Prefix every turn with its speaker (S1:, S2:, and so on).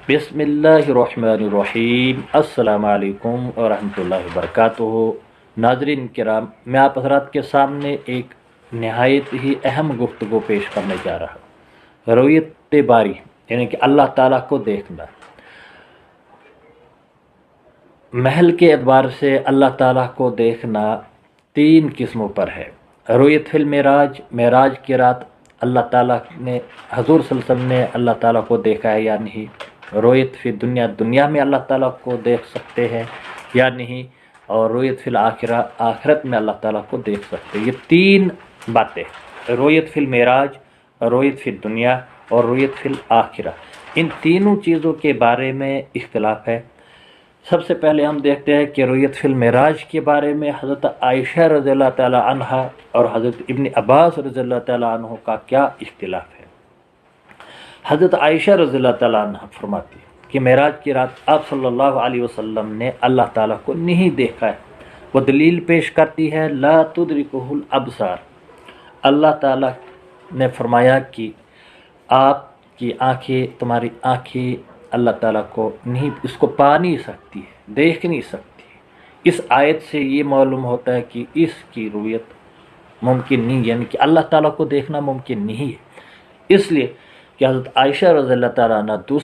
S1: बिस्मिल्लाहिर्रहमानिर्रहीम। अस्सलाम वालेकुम वरहमतुल्लाहि वबरकातुहू। नाज़रीन किराम, मैं आप हज़रात के सामने एक नहायत ही अहम गुफ्तगू पेश करने जा रहा हूँ। रुयत बारी यानी कि अल्लाह ताला को देखना। महल के एतबार से अल्लाह ताला को देखना तीन किस्मों पर है। रुयत फिल मेराज, मेराज की रात अल्लाह ताला ने हजूर सल्लल्लाहु अलैहि वसल्लम ने अल्लाह ताला को देखा है या नहीं। रुयत फिल दुनिया, दुनिया में अल्लाह ताला को देख सकते हैं या नहीं। और रुयत फिल आखिरा, आखिरत में अल्लाह ताला को देख सकते हैं। ये तीन बातें, रुयत फिल मेराज, रुयत फिल दुनिया और रुयत फिल आखिरा, इन तीनों चीज़ों के बारे में इख्तिलाफ है। सबसे पहले हम देखते हैं कि रुयत फिल मेराज के बारे में हज़रत आयशा रज़ियल्लाहु ताला अन्हा और हज़रत इब्न अब्बास रज़ियल्लाहु ताला अन्हु का क्या इख्तिलाफ है। हज़रत आयशा रज़ियल्लाहु ताला अन्हा फरमाती है कि मेराज की रात आप सल्लल्लाहु अलैहि वसल्लम ने अल्लाह ताला को नहीं देखा है। वो दलील पेश करती है ला तुदरिकुहुल अबसार। अल्लाह ताला ने फरमाया कि आपकी आँखें, तुम्हारी आँखें अल्लाह ताला को नहीं, इसको पा नहीं सकती है, देख नहीं सकती। इस आयत से ये मालूम होता है कि इसकी रुयत मुमकिन नहीं, यानी कि अल्लाह ताला को देखना मुमकिन नहीं है। इसलिए कि हज़रत आयशा रज़ियल्लाहु ताला अन्हा